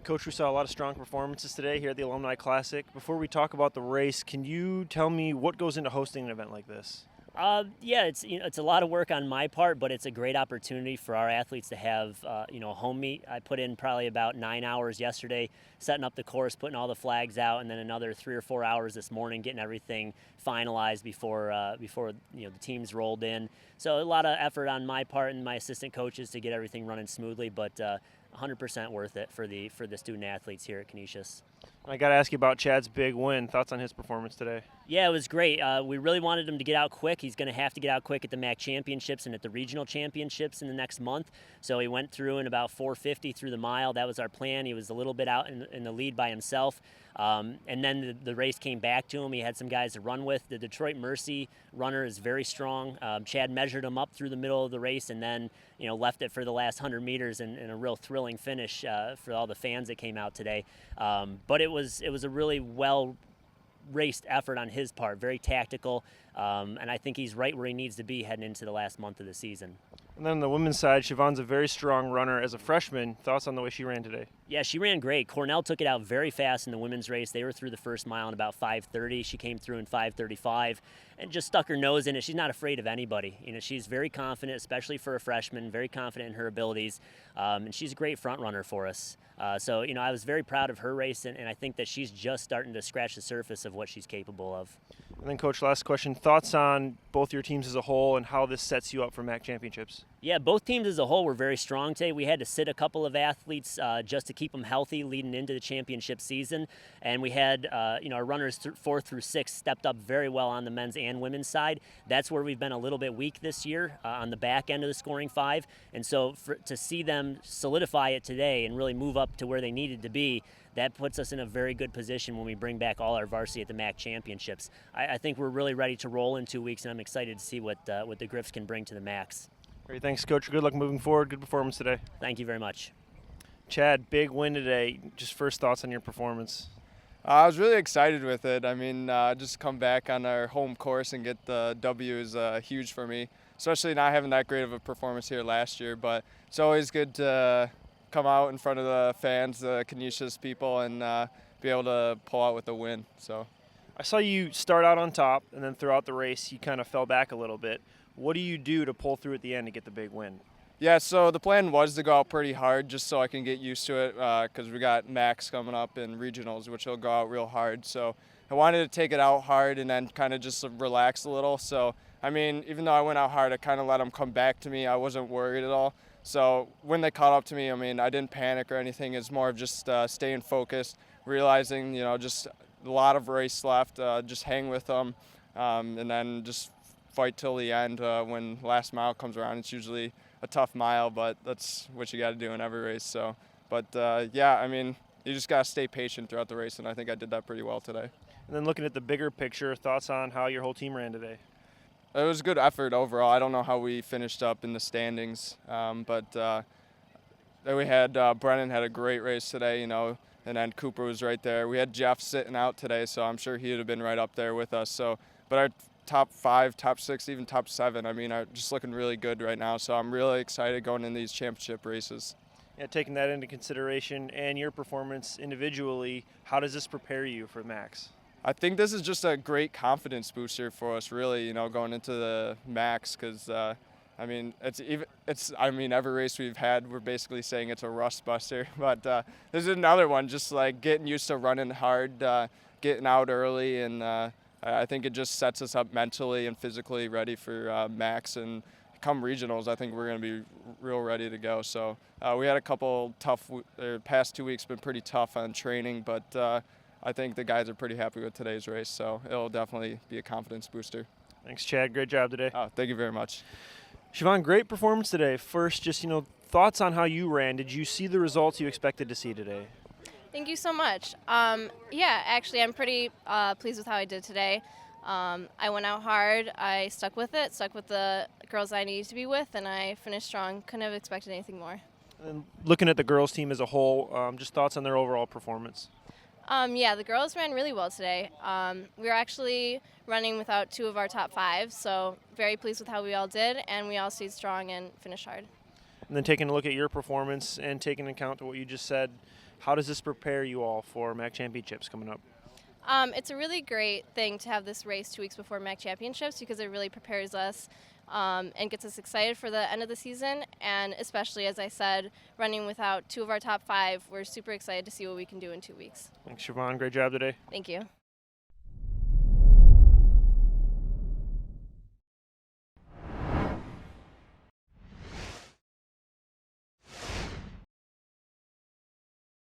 Coach, we saw a lot of strong performances today here at the Alumni Classic. Before we talk about the race, can you tell me what goes into hosting an event like this? Yeah, it's a lot of work on my part, but it's a great opportunity for our athletes to have a home meet. I put in probably about 9 hours yesterday setting up the course, putting all the flags out, and then another 3 or 4 hours this morning getting everything finalized before the teams rolled in. So a lot of effort on my part and my assistant coaches to get everything running smoothly, but 100% worth it for the student athletes here at Canisius. I got to ask you about Chad's big win. Thoughts on his performance today? Yeah, it was great. We really wanted him to get out quick. He's going to have to get out quick at the MAC championships and at the regional championships in the next month. So he went through in about 4:50 through the mile. That was our plan. He was a little bit out in the lead by himself. And then the race came back to him. He had some guys to run with. The Detroit Mercy runner is very strong. Chad measured him up through the middle of the race and then left it for the last 100 meters in a real thrilling finish for all the fans that came out today. But it was a really well raced effort on his part, very tactical, and I think he's right where he needs to be heading into the last month of the season. And then on the women's side, Siobhan's a very strong runner as a freshman. Thoughts on the way she ran today? Yeah, she ran great. Cornell took it out very fast in the women's race. They were through the first mile in about 5:30. She came through in 5:35 and just stuck her nose in it. She's not afraid of anybody. She's very confident, especially for a freshman, very confident in her abilities, and she's a great front runner for us. So I was very proud of her race, and I think that she's just starting to scratch the surface of what she's capable of. And then, Coach, last question. Thoughts on both your teams as a whole and how this sets you up for MAC championships? Yeah, both teams as a whole were very strong today. We had to sit a couple of athletes just to keep them healthy leading into the championship season. And we had, our runners 4 through 6 stepped up very well on the men's and women's side. That's where we've been a little bit weak this year on the back end of the scoring 5. And so to see them solidify it today and really move up to where they needed to be, that puts us in a very good position when we bring back all our varsity at the MAC championships. I think we're really ready to roll in 2 weeks, and I'm excited to see what the Griffs can bring to the MACs. Great, thanks, Coach. Good luck moving forward. Good performance today. Thank you very much. Chad, big win today. Just first thoughts on your performance. I was really excited with it. I mean, just come back on our home course and get the W is huge for me, especially not having that great of a performance here last year. But it's always good to come out in front of the fans, the Canisius people, and be able to pull out with a win. So I saw you start out on top, and then throughout the race, you kind of fell back a little bit. What do you do to pull through at the end to get the big win? Yeah, so the plan was to go out pretty hard just so I can get used to it because we got MACs coming up and regionals, which will go out real hard. So I wanted to take it out hard and then kind of just relax a little. So, I mean, even though I went out hard, I kind of let them come back to me. I wasn't worried at all. So when they caught up to me, I mean, I didn't panic or anything. It's more of just staying focused, realizing, just a lot of race left, just hang with them, and then just fight till the end. When last mile comes around, it's usually a tough mile, but that's what you got to do in every race. So, but yeah, I mean, you just got to stay patient throughout the race, and I think I did that pretty well today. And then looking at the bigger picture, thoughts on how your whole team ran today? It was a good effort overall. I don't know how we finished up in the standings, but then we had Brennan had a great race today, and then Cooper was right there. We had Jeff sitting out today, so I'm sure he would have been right up there with us. So, but our top 5, top 6, even top 7, I mean, are just looking really good right now. So I'm really excited going in these championship races. Yeah, taking that into consideration and your performance individually, how does this prepare you for MACs? I think this is just a great confidence booster for us, really, going into the MACs, because I mean, every race we've had, we're basically saying it's a rust buster. But this is another one, just like getting used to running hard, getting out early, and I think it just sets us up mentally and physically ready for MACs. And come regionals, I think we're going to be real ready to go. So we had a couple tough, past 2 weeks been pretty tough on training, but I think the guys are pretty happy with today's race, so it'll definitely be a confidence booster. Thanks, Chad. Great job today. Oh, thank you very much. Siobhan, great performance today. First, just, thoughts on how you ran. Did you see the results you expected to see today? Thank you so much. Yeah, actually, I'm pretty pleased with how I did today. I went out hard. I stuck with the girls I needed to be with, and I finished strong. Couldn't have expected anything more. And looking at the girls' team as a whole, just thoughts on their overall performance. Yeah, the girls ran really well today. We were actually running without 2 of our top 5, so very pleased with how we all did, and we all stayed strong and finished hard. And then taking a look at your performance and taking into account what you just said, how does this prepare you all for MAC championships coming up? It's a really great thing to have this race 2 weeks before MAC championships because it really prepares us and gets us excited for the end of the season. And especially, as I said, running without 2 of our top 5, we're super excited to see what we can do in 2 weeks. Thanks, Siobhan. Great job today. Thank you.